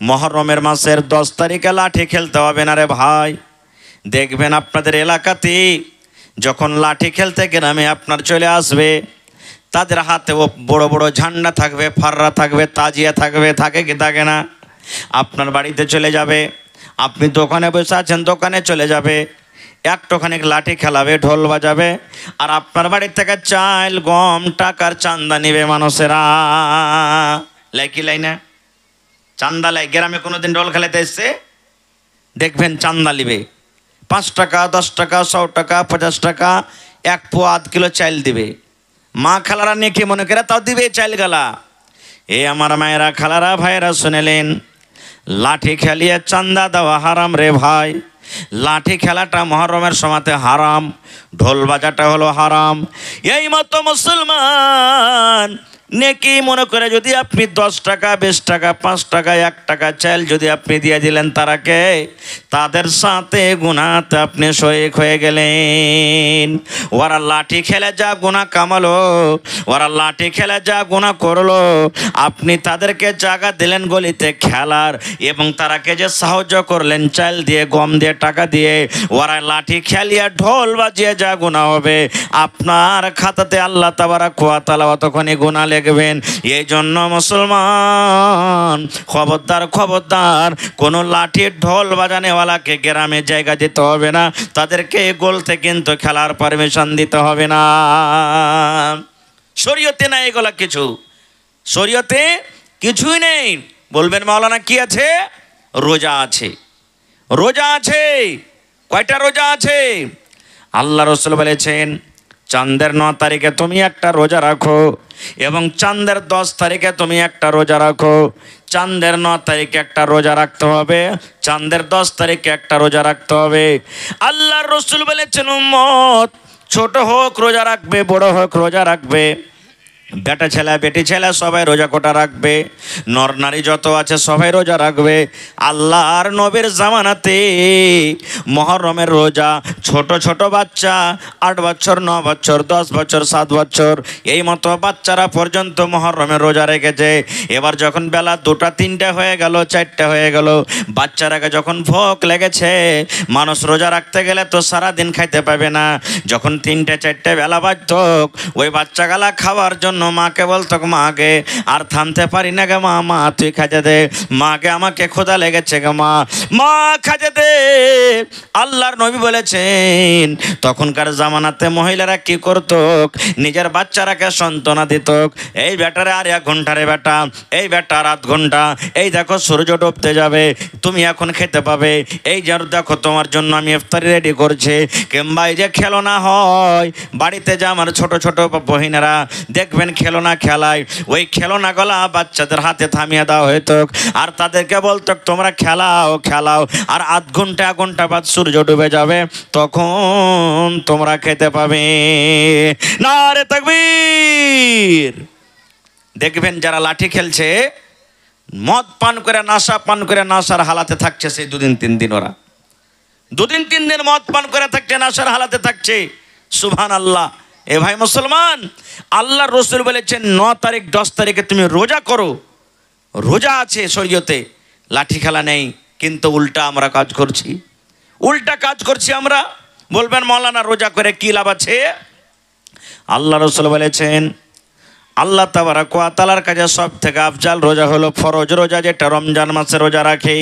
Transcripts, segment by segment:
মুহররমের মাসের 10 তারিখে লাঠি খেলতে হবে না রে ভাই। দেখবেন আপনাদের এলাকাতে যখন লাঠি খেলতে গ্রামে আপনার চলে আসবে, তাদের হাতেও বড় বড় ঝান্ডা থাকবে, ফাররা থাকবে, তাজিয়া থাকবে, থাকে কি থাকে না? আপনার বাড়িতে চলে যাবে, আপনি দোকানে বসে আছেন, দোকানে চলে যাবে, একটুখানি লাঠি খেলাবে, ঢোল বাজাবে, আর আপনার বাড়ি থেকে চাল গম টাকার চান্দা নিবে মানুষেরা। লাইকি লাই না? চান্দা লাই। গ্রামে কোনোদিন ঢোল খেলাতে এসছে দেখবেন চান্দা নিবে, 5 টাকা, 10 টাকা, 100 টাকা, 50 টাকা, 1 পোয়া 1 কিলো চাল দিবে। মা খালারা নেকি মনে করে তাও দিবে চাল গালা। এ আমার মায়েরা, খালারা, ভাইয়েরা শুনেলেন, লাঠি খেলিয়ে চান্দা দেওয়া হারাম রে ভাই। লাঠি খেলাটা মুহররমের সময়তে হারাম, ঢোল বাজাটা হলো হারাম। এই মতো মুসলমান নেকি মনে করে যদি আপনি 10 টাকা, 20 টাকা, 5 টাকা, 1 টাকা চাল যদি আপনি দিয়ে দিলেন তারাকে, তাদের সাথে গুনাহতে আপনি শরীক হয়ে গেলেন। ওরা লাঠি খেলে যা গুনাহ কামালো, ওরা লাঠি খেলে যা গুনাহ করলো, আপনি তাদেরকে জায়গা দিলেন গলিতে খেলার, এবং তারাকে যে সাহায্য করলেন চাল দিয়ে, গম দিয়ে, টাকা দিয়ে, ওরা লাঠি খেলিয়ে ঢোল বাজিয়ে যা গুনাহ হবে, আপনার খাতাতে আল্লাহ তাবারাক ওয়া তাআলা অতক্ষণে গুনাহ লিখবেন। এই জন্য মুসলমান খবরদার, খবরদার, কোনো লাঠি ঢোল বাজানেওয়ালাকে গ্রামে জায়গা দিতে হবে না, তাদেরকে গোলতে কিন্তু খেলার পারমিশন দিতে হবে না। শরীয়তে নাই এগুলা কিছু, শরীয়তে কিছুই নেই। বলবেন মাওলানা কি আছে? রোজা আছে, রোজা আছে। কয়টা রোজা আছে? আল্লাহ রাসূল বলেছেন, চাঁদের 9 তারিখে তুমি একটা রোজা রাখো, এবং চাঁদের 10 তারিখে তুমি একটা রোজা রাখো। চাঁদের 9 তারিখে একটা রোজা রাখতে হবে, চাঁদের 10 তারিখে একটা রোজা রাখতে হবে। আল্লাহর রাসূল বলেছেন, উম্মত ছোট হোক রোজা রাখবে, বড় হোক রোজা রাখবে, বেটা ছেলে বেটি ছেলে সবাই রোজা কোটা রাখবে, নর নারী যত আছে সবাই রোজা রাখবে। আল্লাহর নবীর জামানাতে মুহররমের রোজা ছোট ছোট বাচ্চা 8 বছর, 9 বছর, 10 বছর, 7 বছর এই মতো বাচ্চারা পর্যন্ত মুহররমের রোজা রেখেছে। এবার যখন বেলা 2টা 3টা হয়ে গেল, 4টা হয়ে গেল, বাচ্চারাকে যখন ভোক লেগেছে, মানুষ রোজা রাখতে গেলে তো সারাদিন খাইতে পাবে না, যখন 3টে 4টে বেলা বাজত, ওই বাচ্চাগুলা খাওয়ার জন্য মাকে বলতো, মাকে আর থামতে পারি না গে মা, মা তুই খাজা দে, মাকে আমাকে ক্ষুধা লেগেছে গে মা, মা খাজা দে। আল্লাহর নবী বলেছেন, তখনকার জামানাতে মহিলারা কি করত? নিজের বাচ্চারাকে সান্ত্বনা দিত, এই বেটারে আর 1 ঘন্টা রে বেটা, এই বেটা আর 1/2 ঘন্টা, এই দেখো সূর্য ডুবতে যাবে, তুমি এখন খেতে পাবে, এই যে দেখো তোমার জন্য আমি ইফতারি রেডি করছি। কিংবা এই যে খেলনা হয় বাড়িতে, যে আমার ছোট ছোট বহিনেরা দেখবেন খেলনা খেলায়, ওই খেলনাগুলা বাচ্চাদের হাতে থামিয়ে দেওয়া হইতো, আর তাদেরকে বলতো তোমরা খেলাও খেলাও, আর 1/2 ঘন্টা 1 ঘন্টা বাদ সূর্য ডুবে যাবে, তখন তোমরা খেতে পাবে। নারে তাকবীর। দেখবেন যারা লাঠি খেলছে, মদ পান করে, নাশা পান করে, নাশার হালাতে থাকছে, সেই 2 দিন 3 দিন ওরা 2 দিন 3 দিন মদ পান করে থাকছে, নাশার হালাতে থাকছে। সুবহানাল্লাহ। এ ভাই মুসলমান, আল্লাহর রাসূল বলেছেন 9 তারিখ 10 তারিখে তুমি রোজা করো, রোজা আছে শরীয়তে, লাঠি খেলা নেই। কিন্তু উল্টা আমরা কাজ করছি, উল্টা কাজ করছি আমরা। বলবেন মাওলানা রোজা করে কি লাভ আছে? আল্লাহ রাসূল বলেছেন, আল্লাহ তাবারাক ওয়া তাআলার কাছে সব থেকে আফজাল রোজা হলো ফরজ রোজা, যেটা রমজান মাসে রোজা রাখে।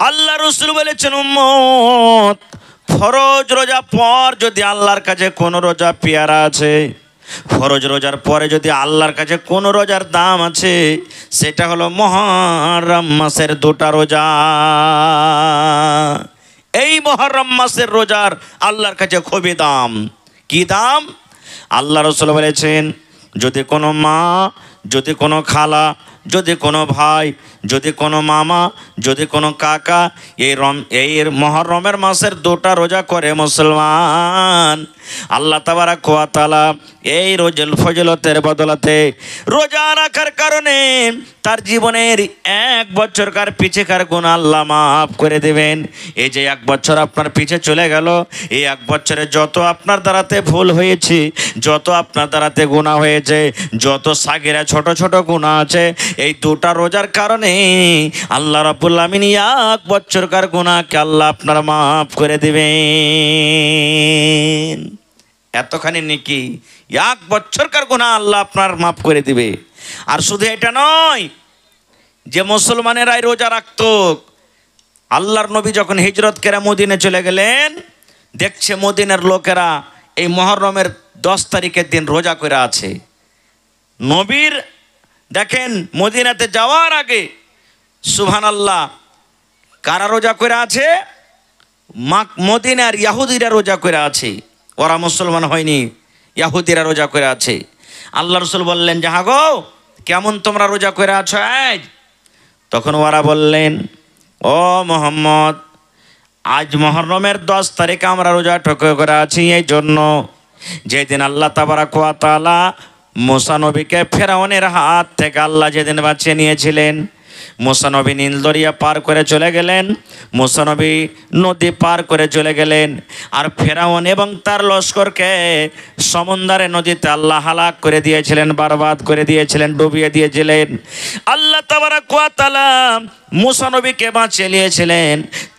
আল্লাহ রাসূল বলেছেন, উম্মত ফরজ রোজা পর যদি আল্লাহর কাছে কোনো রোজা পেয়ারা আছে, ফরজ রোজার পরে যদি আল্লাহর কাছে কোনো রোজার দাম আছে, সেটা হলো মুহররম মাসের 2টা রোজা। এই মুহররম মাসের রোজার আল্লাহর কাছে খুবই দাম। কি দাম? আল্লাহ রাসূল বলেছেন, যদি কোনো মা, যদি কোনো খালা, যদি কোনো ভাই, যদি কোনো মামা, যদি কোনো কাকা এই মুহররমের মাসের 2টা রোজা করে মুসলমান, আল্লাহ তাবারাক ওয়া তাআলা এই রোজার ফজিলতের বদলাতে, রোজা রাখার কারণে তার জীবনের 1 বছরকার পিছেকার গুনাহ আল্লাহ মাফ করে দেবেন। এই যে 1 বছর আপনার পিছে চলে গেল, এই 1 বছরে যত আপনার দ্বারাতে ভুল হয়েছে, যত আপনার দ্বারাতে গুনাহ হয়েছে, যত সাগিরা ছোট ছোট গুনাহ আছে, এই দুটা রোজার কারণে আল্লাহ রাব্বুল আমিন 1 বছরকার গুনাহকে আল্লাহ আপনার মাফ করে দিবেন। এতখানি নেকি, 1 বছরকার গুনাহ আল্লাহ আপনার মাফ করে দিবে। আর শুধু এটা নয় যে মুসলমানেরাই রোজা রাখত, আল্লাহর নবী যখন হিজরত করে মদিনে চলে গেলেন, দেখছে মদিনার লোকেরা এই মুহররমের 10 তারিখের দিন রোজা করে আছে। নবীর দেখেন মদিনাতে যাওয়ার আগে সুবহানাল্লাহ কারা রোজা করে আছে? মদিনার ইহুদিরা রোজা করে আছে, ওরা মুসলমান হয়নি, ইহুদিরা রোজা করে আছে। আল্লাহ রাসূল বললেন যে গো কেমন তোমরা রোজা করে আছো আজ? তখন ওরা বললেন, ও মুহাম্মদ, আজ মুহররমের 10 তারিখে আমরা রোজা করে আছি এই জন্য যেদিন আল্লাহ তাবারাক ওয়া তাআলা মুসা নবীকে ফেরাউনের হাত থেকে আল্লাহ যেদিন বাঁচিয়ে নিয়েছিলেন। মুসা নবী নীল দরিয়া পার করে চলে গেলেন, মুসা নবী নদী পার করে চলে গেলেন, আর ফেরাউন এবং তার লস্করকে সমুদ্রে নদীতে আল্লাহ হালাক করে দিয়েছিলেন, বরবাদ করে দিয়েছিলেন, ডুবিয়ে দিয়েছিলেন। আল্লাহ তাবারাক ওয়া তাআলা মুসা নবীকে বাঁচিয়ে নিয়েছিলেন,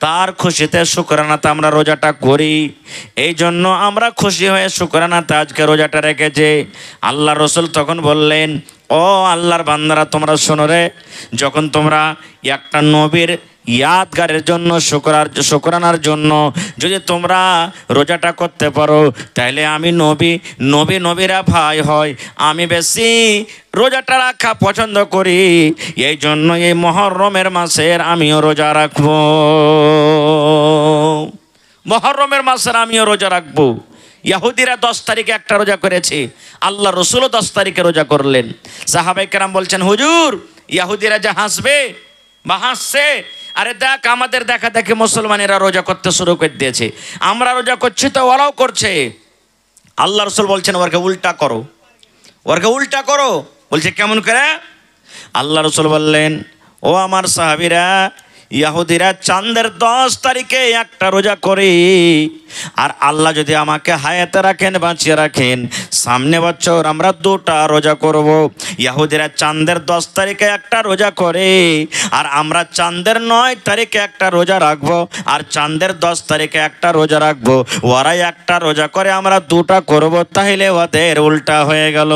তার খুশিতে শুকরানাতে আমরা রোজাটা করি। এই জন্য আমরা খুশি হয়ে শুকরানাতে আজকে রোজাটা রেখেছি। আল্লাহ রসুল তখন বললেন, ও আল্লাহর বান্দারা তোমরা শোনো রে, যখন তোমরা একটা নবীর ইয়াদগারের জন্য শুকরানার জন্য যদি তোমরা রোজাটা করতে পারো, তাহলে আমি নবীরা ভাই হয়, আমি বেশি রোজাটা রাখা পছন্দ করি। এই জন্য এই মুহররমের মাসের আমিও রোজা রাখবো, মুহররমের মাসের আমিও রোজা রাখবো। ইহুদিরা 10 তারিখে একটা রোজা করেছে, আল্লাহ রসুলও 10 তারিখে রোজা করলেন। সাহাবায়ে কেরাম বলছেন, হুজুর ইহুদিরা যা হাসবে বা হাসছে, আরে দেখ আমাদের দেখা দেখে মুসলমানেরা রোজা করতে শুরু করে দিয়েছে, আমরা রোজা করছি তো ওরাও করছে। আল্লাহ রসুল বলছেন ওরকে উল্টা করো, ওরকে উল্টা করো। বলছে কেমন করে? আল্লাহ রসুল বললেন, ও আমার সাহাবীরা, ইহুদিরা চাঁদের 10 তারিখে একটা রোজা করে, আর আল্লাহ যদি আমাকে হায়াতে রাখেন, বাঁচিয়ে রাখেন, সামনে বছর আমরা 2টা রোজা করব। ইহুদিরা চাঁদের 10 তারিখে একটা রোজা করে, আর আমরা চাঁদের 9 তারিখে একটা রোজা রাখবো, আর চাঁদের 10 তারিখে একটা রোজা রাখবো। ওরাই একটা রোজা করে, আমরা 2টা করব, তাহলে ওদের উল্টা হয়ে গেল,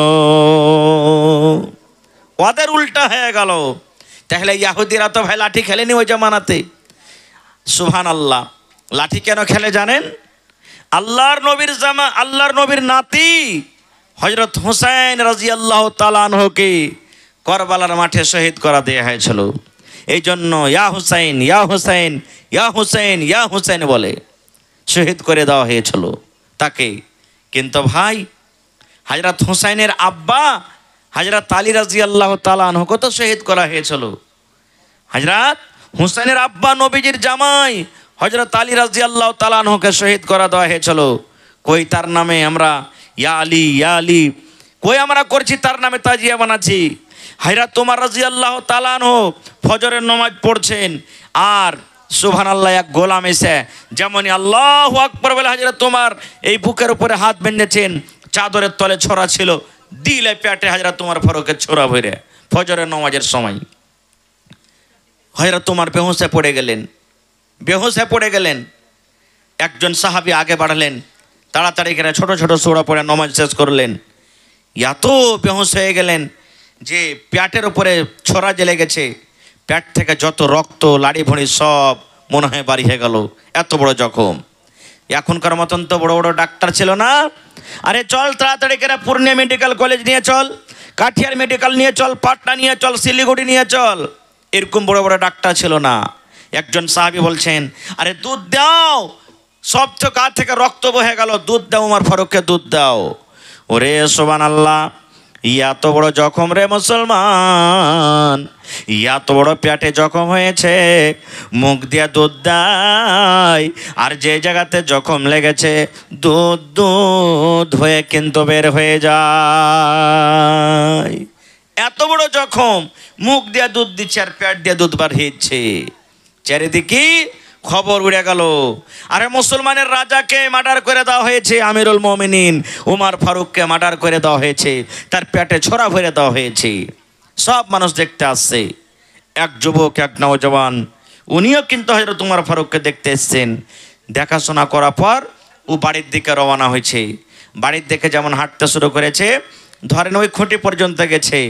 ওদের উল্টা হয়ে গেল। তাহলে ইহুদিরা তো ভাই লাঠি খেলেনি ওই জামানাতে। সুবহানাল্লাহ, লাঠি কেন খেলে জানেন? আল্লাহর নবীর নাতি হযরত হুসাইন রাদিয়াল্লাহু তাআলা আনহুকে কারবালার মাঠে শহীদ করা দেয়া হয়েছিল। এই জন্য ইয়া হুসাইন ইয়া হুসাইন ইয়া হুসাইন ইয়া হুসাইন বলে শহীদ করে দেওয়া হয়েছিল তাকে। কিন্তু ভাই হযরত হুসাইনের আব্বা হযরত আলী রাদিয়াল্লাহু তাআলা আনহুকে তো শহীদ করা হয়েছিল। হযরত হুসাইনের আব্বা নবীজির জামাই হযরত আলী রাদিয়াল্লাহু তাআলা আনহুকে শহীদ করা দেওয়া হয়েছিল। কই তার নামে আমরা ইয়া আলী কই আমরা করছি, তার নামে তাজিয়া বানাচ্ছি। হযরত ওমর রাদিয়াল্লাহু তাআলা আনহু ফজরের নামাজ পড়ছেন, আর সুবহানাল্লাহ এক গোলাম এসে যেমনই আল্লাহু আকবার বলে হযরত ওমর এই বুকের উপরে হাত বেঁধেছেন, চাদরের তলে ছড়া ছিল, দিলে পেটে হযরত ওমর ফারুকের ছোড়া ভরে ফজরের নামাজের সময়। হযরত ওমর বেহুশে পড়ে গেলেন। একজন সাহাবী আগে বাড়লেন, তাড়াতাড়ি করে ছোট ছোট সূরা পড়ে নামাজ শেষ করলেন। এত বেহুশ হয়ে গেলেন যে পেটের উপরে ছড়া জেলে গেছে, পেট থেকে যত রক্ত লাড়ি ভুঁড়ি সব মনে হয় বাড়ি হয়ে গেল, এত বড় জখম। এখনকার মতন তো বড় বড় ডাক্তার ছিল না। আরে চল তাড়াতাড়ি করে পূর্ণিয়া মেডিকেল কলেজ নিয়ে চল, কাঠিয়ার মেডিকেল নিয়ে চল, পাটনা নিয়ে চল, শিলিগুড়ি নিয়ে চল, এরকম বড় বড় ডাক্তার ছিল না। একজন সাহাবী বলছেন, আরে দুধ দাও, সব তো গা থেকে রক্ত বহে গেল, দুধ দাও, ওমর ফারুককে দুধ দাও। ওরে সুবহানাল্লাহ, এত বড় জখম রে মুসলমান, এত বড় পেটে জখম হয়েছে, মুখ দিয়ে দুধ দেয়, আর যে জায়গাতে জখম লেগেছে দুধ হয়ে কিন্তু বের হয়ে যায়। এত বড় জখম, মুখ দিয়ে দুধ দিচ্ছে আর পেট দিয়ে দুধ বার হচ্ছে। চারিদিকে খবর উড়ে গেল, আরে মুসলমানের রাজাকে মার্ডার করে দেওয়া হয়েছে, আমিরুল মুমিনিন ওমর ফারুককে মার্ডার করে দেওয়া হয়েছে, তার পেটে ছোরা ভরে দেওয়া হয়েছে। সব মানুষ দেখতে আসছে। এক যুবক, এক নওজওয়ান, উনিও কিন্তু হযরত ওমর ফারুককে দেখতে এসেছেন। দেখাশোনা করার পর ও বাড়ির দিকে রওনা হয়েছে। বাড়ির দিকে যেমন হাঁটতে শুরু করেছে, ধরেন ওই খুঁটি পর্যন্ত গেছে,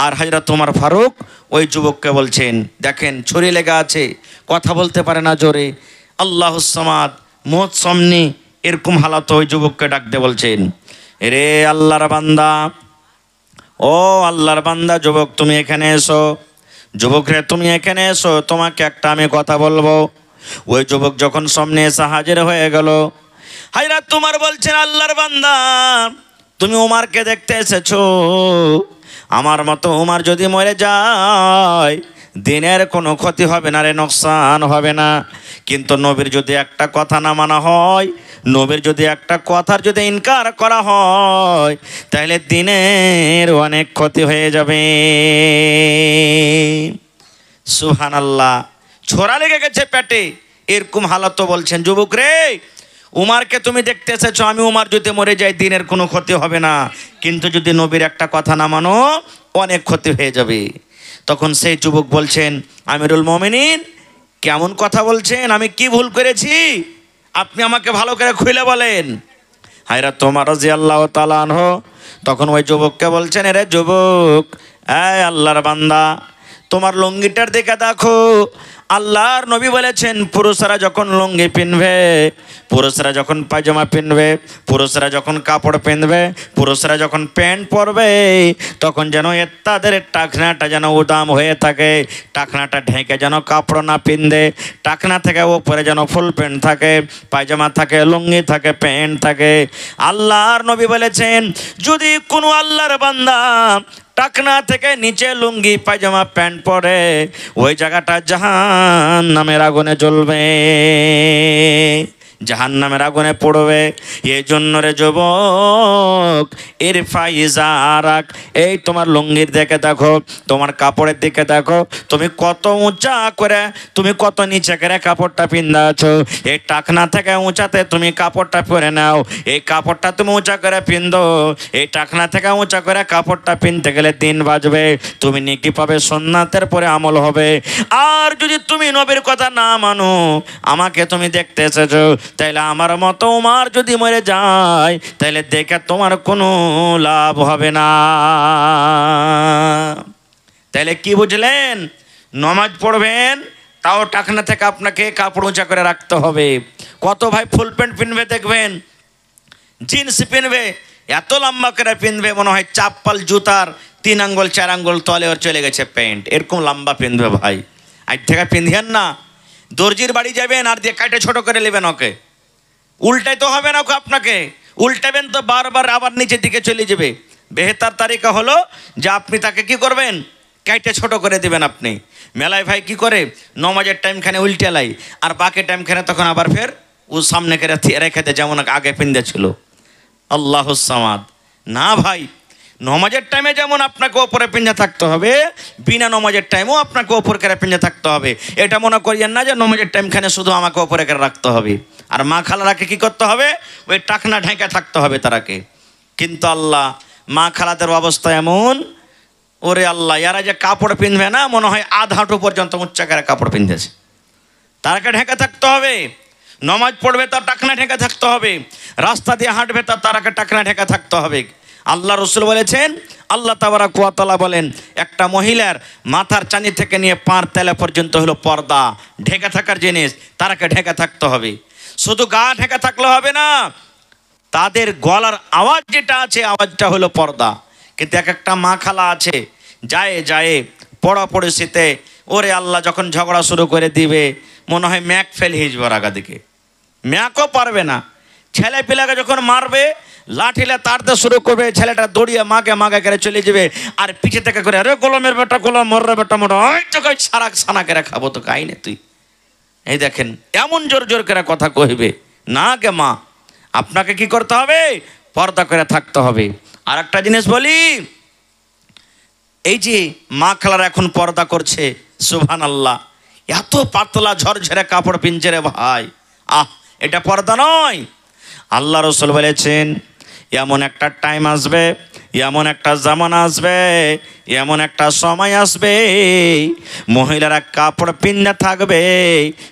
আর হযরত ওমর ফারুক ওই যুবককে বলছেন, দেখেন ছুরি লেগে আছে, কথা বলতে পারে না জোরে, আল্লাহুস সামাদ, মত সামনে, এরকম হালাত ওই যুবককে ডাকতে বলছেন, রে আল্লাহর বান্দা, ও আল্লাহর বান্দা যুবক, তুমি এখানে এসো। যুবক রে, তুমি এখানে এসো, তোমাকে একটা আমি কথা বলবো। ওই যুবক যখন সামনে এসে হাজির হয়ে গেল, হযরত ওমর বলছেন, আল্লাহর বান্দা, তুমি ওমরকে দেখতে এসেছো। আমার মতো ওমর যদি মরে যায়, দিনের কোনো ক্ষতি হবে না রে, নোকসান হবে না। কিন্তু নবীর যদি একটা কথা না মানা হয়, নবীর যদি একটা কথার যদি ইনকার করা হয়, তাহলে দিনের অনেক ক্ষতি হয়ে যাবে। সুবহানাল্লাহ। ছোরা লেগে গেছে পেটে, এরকম হালত বলছেন, যুবক রে, উমারকে তুমি দেখতে এসেছো, আমি উমার যদি মরে যাই দিনের কোনো ক্ষতি হবে না, কিন্তু যদি নবীর একটা কথা না মানো অনেক ক্ষতি হয়ে যাবে। তখন সেই যুবক বলছেন, আমিরুল মুমিনিন, কেমন কথা বলছেন, আমি কি ভুল করেছি, আপনি আমাকে ভালো করে খুলে বলেন। হযরত ওমর রাদিয়াল্লাহু তাআলা আনহু তখন ওই যুবককে বলছেন, রে যুবক, এই আল্লাহর বান্দা, তোমার লুঙ্গিটার দিকে দেখো। আল্লাহর নবী বলেছেন, পুরুষরা যখন লুঙ্গি পিনবে, পুরুষরা যখন পায়জামা পিনবে, পুরুষরা যখন কাপড় পিনবে, পুরুষরা যখন প্যান্ট পরবে, তখন যেন তাদের টাকনাটা যেন উদাম হয়ে থাকে, টাকনাটা ঢেকে যেন কাপড় না পিনবে, টাকনা থেকে ওপরে যেন ফুল প্যান্ট থাকে, পায়জামা থাকে, লুঙ্গি থাকে, প্যান্ট থাকে। আল্লাহর নবী বলেছেন, যদি কোনো আল্লাহর বান্দা টাকনা থেকে নিচে লুঙ্গি পায়জামা প্যান্ট পরে, ওই জায়গাটা জাহান্নামের আগুনে জ্বলবে, জাহান্নামের আগুনে পড়বে। এই জন্য রে যুবক, এর ফাইজারাক, এই তোমার লুঙ্গির দিকে দেখো, তোমার কাপড়ের দিকে দেখো, তুমি কত উঁচা করে, তুমি কত নিচে করে কাপড়টা পিন্দা আছো। এই টাকনা থেকে উঁচাতে তুমি কাপড়টা পরে নাও, এই কাপড়টা তুমি উঁচা করে পিন্দো। এই টাকনা থেকে উঁচা করে কাপড়টা পিনতে গেলে দিন বাজবে, তুমি নেকি পাবে, সুন্নাতের পরে আমল হবে। আর যদি তুমি নবীর কথা না মানো, আমাকে তুমি দেখতে এসেছো, তাইলে আমার মতো ওমর যদি মরে যায়, তাইলে দেখে তোমার কোনো লাভ হবে না। তাইলে কি বুঝলেন? নামাজ পড়বেন, তাও টাকনা থেকে আপনাকে কাপড় উঁচা করে রাখতে হবে। কত ভাই ফুল প্যান্ট পিনবে, দেখবেন জিন্স পিনবে, এত লম্বা করে পিনবে, মনে হয় চাপ্পাল জুতার 3 আঙ্গুল 4 আঙ্গুল তলে ওর চলে গেছে প্যান্ট, এরকম লম্বা পিনবে। ভাই আজ থেকে পিন্ধিয়েন না। দর্জির বাড়ি যাবেন আর দিয়ে কাটে ছোট করে নেবেন, ওকে উল্টাই তো হবে না, ওকে আপনাকে উল্টাবেন তো বারবার আবার নিচের দিকে চলে যাবে। বেহতার তারিকা হলো যে আপনি তাকে কি করবেন, কাইটে ছোট করে দিবেন। আপনি মেলায় ভাই কি করে, নমাজের টাইমখানে উল্টে লাই, আর বাকি টাইমখানে তখন আবার ফের ও সামনে করে রেখে দেয়, যেমন আগে পিন্দে ছিল। আল্লাহুস সামাদ। না ভাই, নমাজের টাইমে যেমন আপনাকে ওপরে পিঞ্জা থাকতে হবে, বিনা নমাজের টাইমেও আপনাকে ওপর করে পিঞ্জা থাকতে হবে। এটা মনে করিয়েন না যে নমাজের টাইমখানে শুধু আমাকে ওপরে করে রাখতে হবে। আর মা খালারাকে কি করতে হবে, ওই টাকনা ঢেকে থাকতে হবে তারাকে। কিন্তু আল্লাহ, মা খালাদের অবস্থা এমন, ওরে আল্লাহ, এরা যে কাপড় পিনবে না, মনে হয় আধ হাঁটু পর্যন্ত উচ্চা করে কাপড় পিনতেছে, তারাকে ঢেকে থাকতে হবে। নমাজ পড়বে তার টাকনা ঢেকে থাকতে হবে, রাস্তা দিয়ে হাঁটবে তারাকে টাকনা ঢেকে থাকতে হবে। আল্লাহ রসুল বলেছেন, আল্লাহ তাবারাক ওয়া তাআলা বলেন, একটা মহিলার মাথার চাঁদি থেকে নিয়ে পাঁর তেলা পর্যন্ত হলো পর্দা, ঢেকে থাকার জিনিস, তারাকে ঢেকে থাকতে হবে। শুধু গা ঢেকে থাকলে হবে না, তাদের গলার আওয়াজ যেটা আছে, আওয়াজটা হলো পর্দা। কিন্তু এক একটা মা খালা আছে, যায় পড়াপড়িতে, ওরে আল্লাহ, যখন ঝগড়া শুরু করে দিবে, মনে হয় ম্যাক ফেল হিজবার আগা দিকে, ম্যাকও পারবে না। ছেলে পিলাকে যখন মারবে, লাঠিলে তাড়তে শুরু করবে, ছেলেটা দৌড়িয়ে মাগে করে চলে যাবে, আর পিছে থেকে করে, আরে গোলামের বেটা গোলাম, মররে বেটা মর, ওই চোখে সারা সানা করে খাবো তো খাইনে তুই। এই দেখেন, এমন জোর জোর করে কথা কইবে না। গে মা, আপনাকে কি করতে হবে, পর্দা করে থাকতে হবে। আর একটা জিনিস বলি, এই যে মা খালারা এখন পর্দা করছে, সুবহানাল্লাহ, এত পাতলা ঝরঝরে কাপড় পিনছে রে ভাই, এটা পর্দা নয়। আল্লাহ রসুল বলেছেন, এমন একটা টাইম আসবে, এমন একটা জামানা আসবে, এমন একটা সময় আসবে, মহিলারা কাপড় পিন্না থাকবে,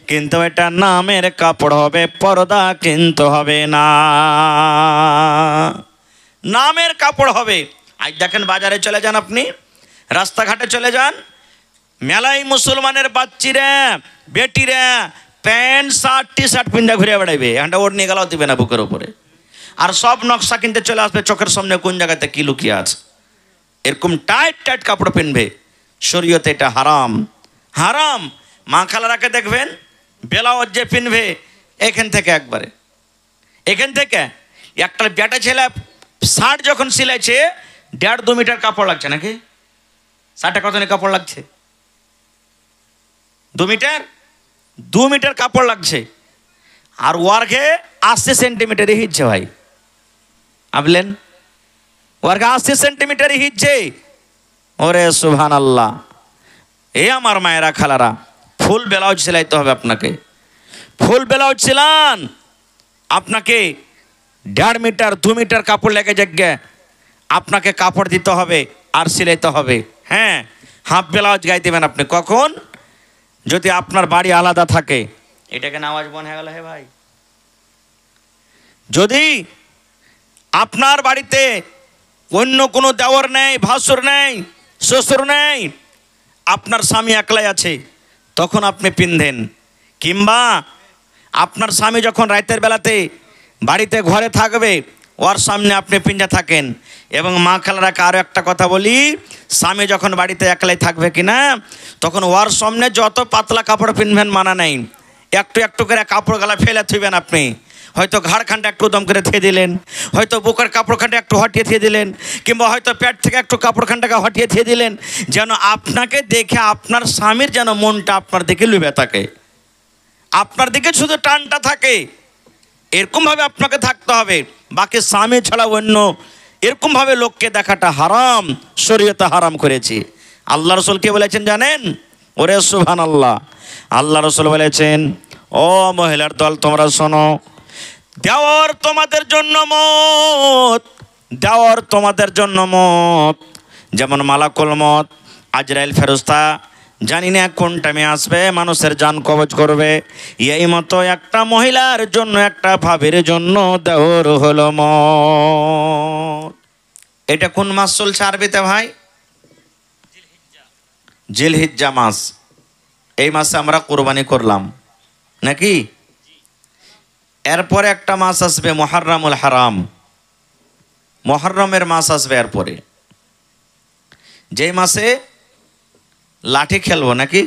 কিন্তু এটা নামের কাপড় হবে, পর্দা কিন্তু হবে না, নামের কাপড় হবে। আজ দেখেন বাজারে চলে যান, আপনি রাস্তাঘাটে চলে যান, মেলাই মুসলমানের বাচ্চিরা বেটিরা প্যান্ট শার্ট টি শার্ট পিন্ডা ঘুরে বেড়াইবে, একটা ওর নিয়ে গেলাও দিবে না বুকের উপরে, আর সব নকশা কিনতে চলে আসবে চোখের সামনে কোন জায়গাতে কি লুকিয়ে আছে, এরকম টাইট টাইট কাপড় পিনবে। শরীয়তে এটা হারাম, হারাম। মা খালারাকে দেখবেন ব্লাউজ যে পিনবে এখান থেকে একবারে, এখান থেকে একটা বেটা ছেলে শার্ট যখন সিলাইছে 1.5-2 মিটার কাপড় লাগছে নাকি, শার্টে কত কাপড় লাগছে, 2 মিটার কাপড় লাগছে, আর ওয়ার্কে 80 সেন্টিমিটারই হিচ্ছে ভাই, ভাবলেন ওয়ার্কে 80 সেন্টিমিটারই হিচ্ছে। ওরে সুবহানাল্লাহ। এই আমার মায়েরা খালারা, ফুল ব্লাউজ সেলাইতে হবে আপনাকে, ফুল ব্লাউজ সিলান, আপনাকে 1.5 মিটার 2 মিটার কাপড় লেগে যাবে, আপনাকে কাপড় দিতে হবে আর সিলাইতে হবে। হ্যাঁ, হাফ ব্লাউজ গায়ে দেবেন আপনি কখন, যদি আপনার বাড়ি আলাদা থাকে। এটাকে আওয়াজ বন হয়ে গেল হে ভাই। যদি আপনার বাড়িতে অন্য কোনো দেওর নেই, ভাসুর নেই, শ্বশুর নেই, আপনার স্বামী একলাই আছে, তখন আপনি পিনদেন। কিংবা আপনার স্বামী যখন রাতের বেলাতে বাড়িতে ঘরে থাকবে, ওর সামনে আপনি পিঞ্জা থাকেন। এবং মা খালারাকে আরও একটা কথা বলি, স্বামী যখন বাড়িতে একলাই থাকবে কিনা, তখন ওর সামনে যত পাতলা কাপড় পিনবেন মানা নেই, একটু একটু করে কাপড় গালা ফেলে থুইবেন আপনি। হয়তো ঘাড়খানটা একটু দম করে থিয়ে দিলেন, হয়তো বুকের কাপড়খানটা একটু হটিয়ে থিয়ে দিলেন, কিংবা হয়তো পেট থেকে একটু কাপড়খানটাকে হটিয়ে থিয়ে দিলেন, যেন আপনাকে দেখে আপনার স্বামীর যেন মনটা আপনার দিকে লুবে থাকে, আপনার দিকে শুধু টানটা থাকে। এরকমভাবে আপনাকে থাকতে হবে, বাকি স্বামী ছাড়া অন্য এরকমভাবে লোককে দেখাটা হারাম, শরীয়তে হারাম করেছি। আল্লাহ রসুল কে বলেছেন জানেন? ওরে সুবহানাল্লাহ। আল্লাহ রসুল বলেছেন, ও মহিলার দল তোমরা শোনো, দেওয়ার তোমাদের জন্য মত, দেওয়ার তোমাদের জন্য মত, যেমন মালাকুল মত আজরাইল ফেরেশতা জানি না কোন টাইমে আসবে, মানুষের জান কবজ করবে, এই মতো একটা মহিলার জন্য, একটা ভাবির জন্য দেওর হলো মত। এটা কোন মাস চলছে আরবিতে ভাই? জিলহিজ্জা মাস। এই মাসে আমরা কোরবানি করলাম নাকি? এরপরে একটা মাস আসবে মুহররমুল হারাম, মুহররমের মাস আসবে এরপরে, যেই মাসে লাঠি খেলবো নাকি?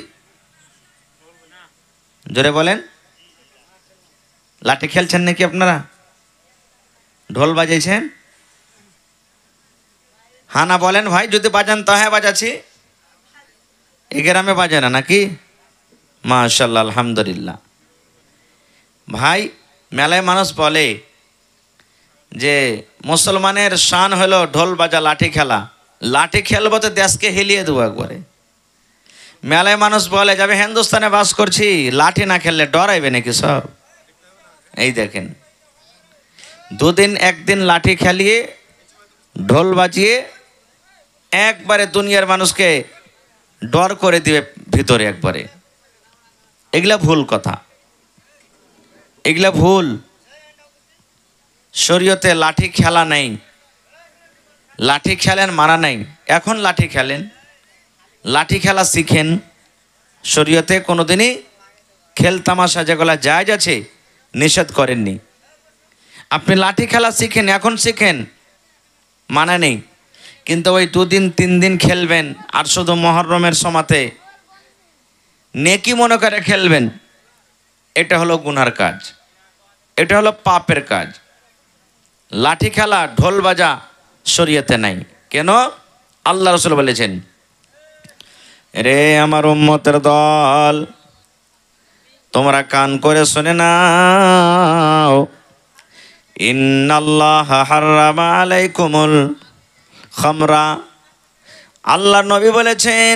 জোরে বলেন, লাঠি খেলছেন নাকি আপনারা? ঢোল বাজাইছেন? হ্যাঁ না বলেন ভাই, যদি বাজান তো হ্যাঁ বাজাচ্ছি। এই গ্রামে বাজে না নাকি? মাশাআল্লাহ, আলহামদুলিল্লাহ। ভাই মেলায় মানুষ বলে যে মুসলমানের শান হলো ঢোল বাজা লাঠি খেলা, লাঠি খেলবো তো দেশকে হিলিয়ে দেবো একবারে। মেলায় মানুষ বলে যাবে হিন্দুস্তানে বাস করছি, লাঠি না খেললে ডরাইবে নাকি সব? এই দেখেন, দুদিন একদিন লাঠি খেলিয়ে ঢোল বাজিয়ে একবারে দুনিয়ার মানুষকে ডর করে দিবে ভিতরে একবারে। এগুলা ভুল কথা, এগুলা ভুল। শরীয়তে লাঠি খেলা নেই, লাঠি খেলেন মারা নাই, এখন লাঠি খেলেন, লাঠি খেলা শিখেন। শরীয়তে কোনোদিনই খেল তামাশা যেগুলা জায়েজ আছে নিষেধ করেননি। আপনি লাঠি খেলা শিখেন, এখন শিখেন, মানে নেই। কিন্তু ওই 2 দিন 3 দিন খেলবেন আর শুধু মুহররমের সময়তে নেকি মনে করে খেলবেন, এটা হলো গুনার কাজ, এটা হলো পাপের কাজ। লাঠি খেলা ঢোল বাজা শরীয়তে নাই। কেন? আল্লাহ রাসূল বলেছেন, রে আমার উম্মতের দল, তোমরা কান করে শুনে নাও, ইন্নাল্লাহা হাররামা আলাইকুমুল খামরা। আল্লাহর নবী বলেছেন,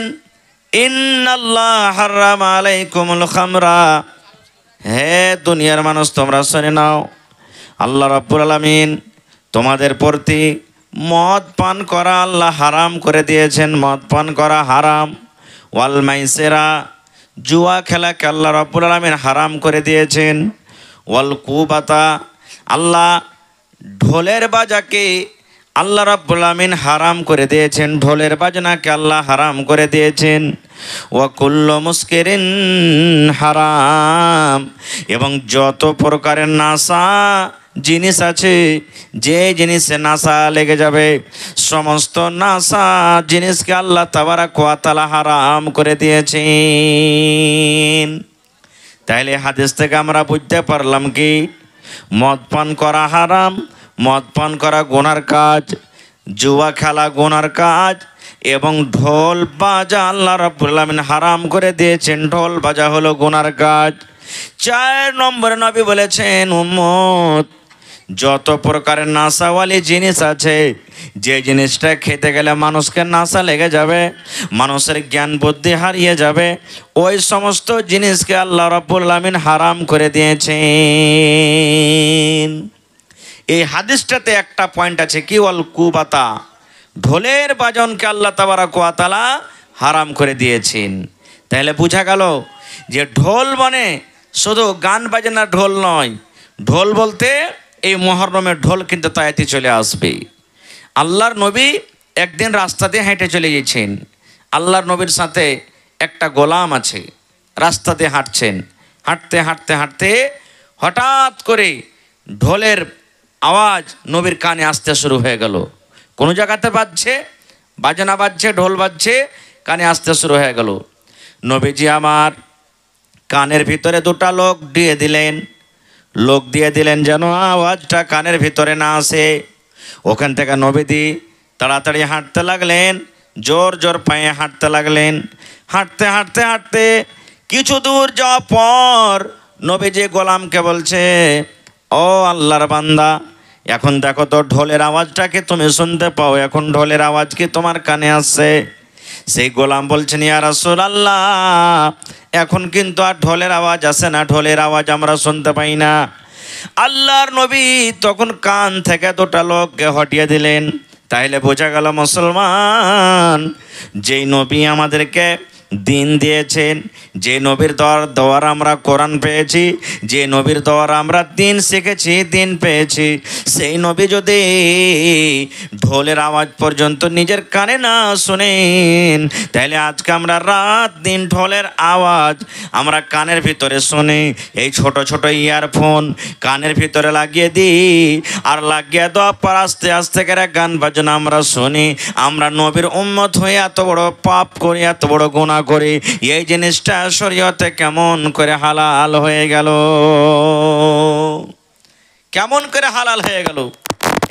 ইন্নাল্লাহা হাররামা আলাইকুমুল খামরা। হে দুনিয়ার মানুষ তোমরা শুনে নাও, আল্লাহ রাব্বুল আলামিন তোমাদের প্রতি মদ পান করা আল্লাহ হারাম করে দিয়েছেন, মদ পান করা হারাম। ওয়াল মাইসেরা, জুয়া খেলাকে আল্লাহ রাব্বুল আলামিন হারাম করে দিয়েছেন। ওয়াল কুবাতা, আল্লাহ ঢোলের বাজাকে আল্লাহ রাব্বুল আলামিন হারাম করে দিয়েছেন, ঢোলের বাজনাকে আল্লাহ হারাম করে দিয়েছেন। ওয়া কুল্লু মুস্কিরিন হারাম, এবং যত প্রকারের নাশা জিনিস আছে, যে জিনিসে নাশা লেগে যাবে, সমস্ত নাশা জিনিসকে আল্লাহ তাবারাক ওয়া তাআলা হারাম করে দিয়েছেন। তাইলে হাদিস থেকে আমরা বুঝতে পারলাম কি, মদ পান করা হারাম, মদ পান করা গুনার কাজ, জুয়া খেলা গুনার কাজ, এবং ঢোল বাজা আল্লাহ রাব্বুল আলামিন হারাম করে দিয়েছেন, ঢোল বাজা হলো গুনার কাজ। 4 নম্বরে নবী বলেছেন, উম্মত যত প্রকারের নাশাওয়ালি জিনিস আছে, যে জিনিসটা খেতে গেলে মানুষকে নাশা লেগে যাবে, মানুষের জ্ঞান বুদ্ধি হারিয়ে যাবে, ওই সমস্ত জিনিসকে আল্লাহ রাব্বুল আলামিন হারাম করে দিয়েছেন। এই হাদিসটাতে একটা পয়েন্ট আছে কি, ওয়াল কুবাতা, ঢোলের বাজনকে আল্লাহ তাবারাক ওয়া তাআলা হারাম করে দিয়েছেন। তাহলে বোঝা গেল যে ঢোল মানে শুধু গান বাজনা ঢোল নয়, ঢোল বলতে এই মুহররমের ঢোল কিন্তু তায়াতে চলে আসবে। আল্লাহর নবী একদিন রাস্তা দিয়ে হেঁটে চলে গেছেন, আল্লাহর নবীর সাথে একটা গোলাম আছে, রাস্তা দিয়ে হাঁটছেন, হাঁটতে হাঁটতে হাঁটতে হঠাৎ করে ঢোলের আওয়াজ নবীর কানে আসতে শুরু হয়ে গেল। কোনো জায়গাতে বাজছে, বাজনা বাজছে, ঢোল বাজছে, কানে আসতে শুরু হয়ে গেল। নবীজি আমার কানের ভিতরে 2টা লোক দিয়ে দিলেন, লোক দিয়ে দিলেন যেন আওয়াজটা কানের ভিতরে না আসে। ওখান থেকে নবীজি তাড়াতাড়ি হাঁটতে লাগলেন, জোর জোর পায়ে হাঁটতে লাগলেন। হাঁটতে হাঁটতে হাঁটতে কিছু দূর যাওয়ার পর নবীজি গোলামকে বলছে, ও আল্লাহর বান্দা, এখন দেখো তো ঢোলের আওয়াজটাকে তুমি শুনতে পাও, এখন ঢোলের আওয়াজ কি তোমার কানে আসছে? সেই গোলাম বলছেন, ইয়া রাসূলুল্লাহ, এখন কিন্তু আর ঢোলের আওয়াজ আসে না, ঢোলের আওয়াজ আমরা শুনতে পাই না। আল্লাহর নবী তখন কান থেকে 2টা লোককে হটিয়ে দিলেন। তাইলে বোঝা গেল মুসলমান, যেই নবী আমাদেরকে দিন দিয়েছেন, যে নবীর দোয়ার আমরা কোরআন পেয়েছি, যে নবীর দোয়ার আমরা দিন শিখেছি, দিন পেয়েছি, সেই নবী যদি ঢোলের আওয়াজ পর্যন্ত নিজের কানে না শুনেন, তাহলে আজকে আমরা রাত দিন ঢোলের আওয়াজ আমরা কানের ভিতরে শুনি। এই ছোট ছোট ইয়ারফোন কানের ভিতরে লাগিয়ে দিই, আর লাগিয়ে দেওয়ার পর আস্তে আস্তে করে গান বাজনা আমরা শুনি। আমরা নবীর উম্মত হয়ে এত বড় পাপ করি, এত বড় গুনাহ করি, এই জিনিসটা শরীয়তে কেমন করে হালাল হয়ে গেল? কেমন করে হালাল হয়ে গেল?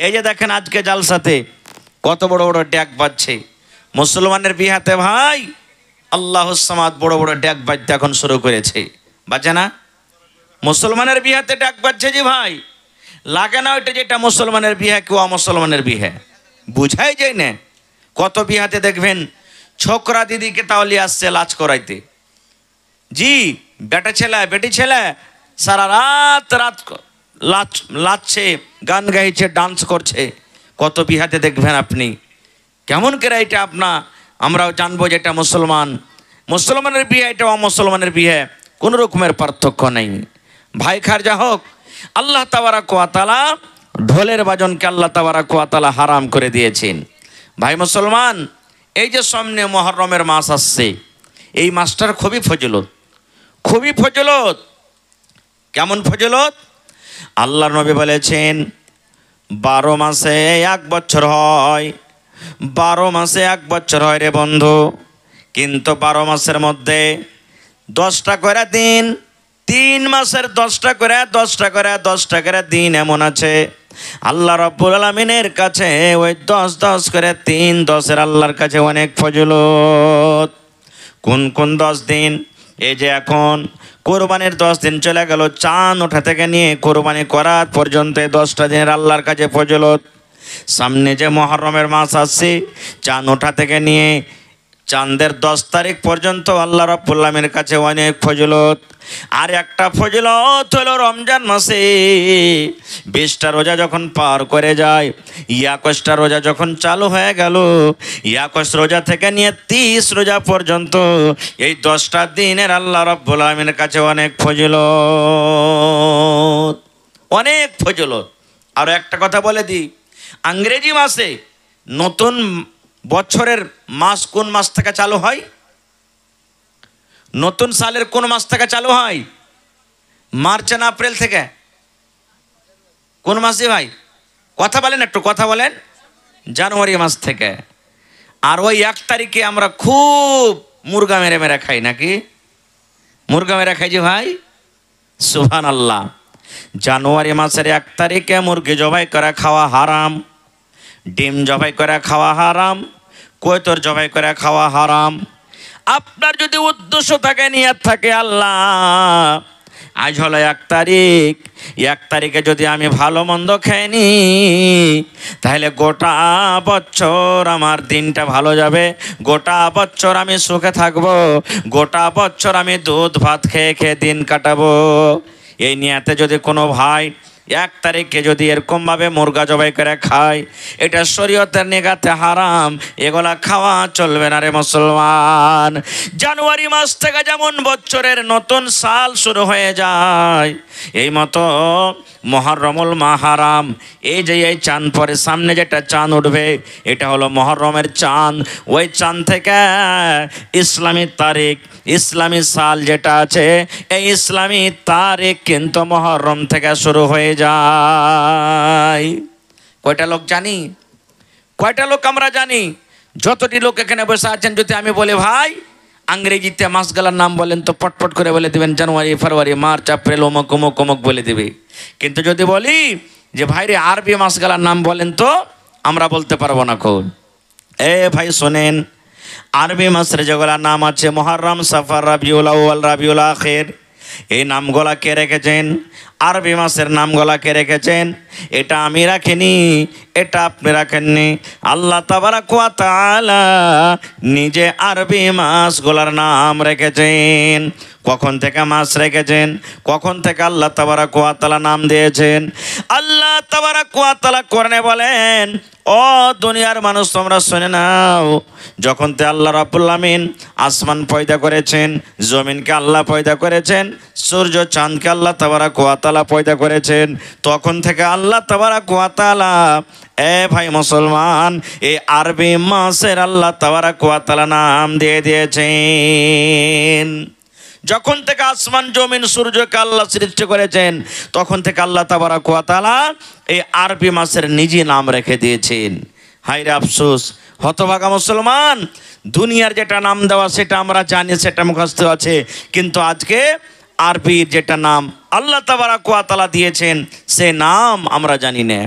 এই যে দেখেন আজকে জালসাতে কত বড় বড় ড্যাক বাজছে মুসলমানের বিহাতে, ভাই আল্লাহুস সামাদ বড় বড় ড্যাক বাজতে এখন শুরু করেছে, বাজে না? মুসলমানের বিহাতে ড্যাক বাজছে যে ভাই, লাগে না ওইটা যেটা মুসলমানের বিহা কেউ অমুসলমানের বিহা, বুঝাই যায় না। কত বিহাতে দেখবেন ছোকরা দিদিকে তাহলে আসছে লাচ করাইতে, জি বেটা ছেলে বেটি ছেলে সারা রাত রাত লাচছে, গান গাইছে, ডান্স করছে, কত বিহাতে দেখবেন আপনি। কেমন করে এটা আমরাও জানবো যে এটা মুসলমানের বিয়ে, এটা অমুসলমানের বিয়ে, কোনো রকমের পার্থক্য নেই। ভাই খারজা হোক, আল্লাহ তাবারাক ওয়া তাআলা ঢোলের বাজনকে আল্লাহ তাবারাক ওয়া তাআলা হারাম করে দিয়েছেন। ভাই মুসলমান, এই যে সামনে মুহররমের মাস আসছে, এই মাসটার খুবই ফজিলত, খুবই ফজিলত। কেমন ফজিলত? আল্লাহর নবী বলেছেন 12 মাসে 1 বছর হয়, 12 মাসে 1 বছর হয় রে বন্ধু, কিন্তু 12 মাসের মধ্যে 10টা করে দিন, 3 মাসের 10টা করে 10টা করে 10টা করে দিন এমন আছে আল্লাহ রাব্বুল আলামিনের কাছে, ওই 10 করে 3 10-এর আল্লাহর কাছে অনেক ফজিলত। কোন কোন 10 দিন? এই যে এখন কোরবানির 10 দিন চলে গেল, চাঁদ ওঠা থেকে নিয়ে কোরবানি করার পর্যন্ত 10টা দিনের আল্লাহর কাছে ফজিলত। সামনে যে মুহররমের মাস আসছে, চাঁদ ওঠা থেকে নিয়ে চাঁদের 10 তারিখ পর্যন্ত আল্লাহ রাব্বুল আলামিনের কাছে অনেক ফজিলত। আর একটা ফজিলত হলো রমজান মাসে 20টা রোজা যখন পার করে যায়, 21টা রোজা যখন চালু হয়ে গেল, 21 রোজা থেকে নিয়ে 30 রোজা পর্যন্ত এই 10টা দিনের আল্লাহ রাব্বুল আলামিনের কাছে অনেক ফজিলত, অনেক ফজিলত। আর একটা কথা বলে দিই, ইংরেজি মাসে নতুন বছরের মাস কোন মাস থেকে চালু হয়? নতুন সালের কোন মাস থেকে চালু হয়? মার্চ না এপ্রিল থেকে? কোন মাসে ভাই? কথা বলেন, একটু কথা বলেন। জানুয়ারি মাস থেকে। আর ওই 1 তারিখে আমরা খুব মুরগা মেরে মেরে খাই, নাকি? মুরগা মেরে খাই যে ভাই, সুবহানাল্লাহ। জানুয়ারি মাসের 1 তারিখে মুরগি জবাই করে খাওয়া হারাম, ডিম জবাই করে খাওয়া হারাম, কয়তর জবাই করে খাওয়া হারাম। আপনার যদি উদ্দেশ্য থাকে, নিয়ত থাকে, আল্লাহ আজ হলো 1 তারিখ, 1 তারিখে যদি আমি ভালো মন্দ খেয়ে নি, তাহলে গোটা বছর আমার দিনটা ভালো যাবে, গোটা বছর আমি সুখে থাকবো, গোটা বছর আমি দুধ ভাত খেয়ে খেয়ে দিন কাটাবো। এই নিয়তে যদি কোনো ভাই 1 তারিখে যদি এরকমভাবে মুরগা জবাই করে খায়, এটা শরীয়তের নিগাতে হারাম, এগুলা খাওয়া চলবে না রে মুসলমান। জানুয়ারি মাস থেকে যেমন বছরের নতুন সাল শুরু হয়ে যায়, এই মতো মুহররমুল মাহারাম, এই যে এই চাঁদ পরে সামনে যেটা চাঁদ উঠবে, এটা হলো মুহররমের চাঁদ। ওই চাঁদ থেকে ইসলামী তারিখ, ইসলামী সাল যেটা আছে, এই ইসলামী তারিখ কিন্তু মুহররম থেকে শুরু হয়ে যায়। কয়টা লোক জানি? কয়টা লোক আমরা জানি? যতটি লোক এখানে বসে আছেন, যদি আমি বলি ভাই ইংরেজিতে মাসগুলোর নাম বলেন, তো পটপট করে বলে দিবেন, জানুয়ারি, ফেব্রুয়ারি, মার্চ, এপ্রিল, অমুক অমুক অমুক বলে দিবে। কিন্তু যদি বলি যে ভাই রে আরবি মাসগুলোর নাম বলেন, তো আমরা বলতে পারবো না। কোন এ ভাই শোনেন, আরবি মাসের যেগুলোর নাম আছে মুহররম, সফর, রবিউল আউয়াল, রবিউল আখির, এই নামগুলা কে রেখেছেন? আরবি মাসের নামগুলা কে রেখেছেন? এটা আমি রাখিনি, এটা আপনি রাখেননি। আল্লাহ তাবারাক ওয়া তাআলা নিজে আরবি মাসগুলার নাম রেখেছেন। কখন থেকে মাস রেখেছেন? কখন থেকে আল্লাহ তাবারাক ওয়া তাআলা নাম দিয়েছেন? আল্লাহ তাবারাক ওয়া তাআলা কোরআনে বলেন, ও দুনিয়ার মানুষ তোমরা শুনে নাও, যখন তে আল্লাহ রাব্বুল আমিন আসমান পয়দা করেছেন, জমিনকে আল্লাহ পয়দা করেছেন, সূর্য চাঁদকে আল্লাহ তাবারাক ওয়া তাআলা পয়দা করেছেন, তখন থেকে আল্লাহ তাবারাক ওয়া তাআলা, এ ভাই মুসলমান, এই আরবি মাসের আল্লাহ তাবারাক ওয়া তাআলা নাম দিয়ে দিয়েছেন। যখন থেকে আসমান জমিন সূর্যকে আল্লাহ সৃষ্টি করেছেন, তখন থেকে আল্লাহ তাবারাক ওয়া তাআলা এই আরবি মাসের নিজে নাম রেখে দিয়েছেন। হায় রে আফসোস, হতভাগা মুসলমান, দুনিয়ার যেটা নাম দেওয়া সেটা আমরা জানি, সেটা মুখস্থ আছে, কিন্তু আজকে আরবির যেটা নাম আল্লাহ তাবারাক ওয়া তাআলা দিয়েছেন, সে নাম আমরা জানি না।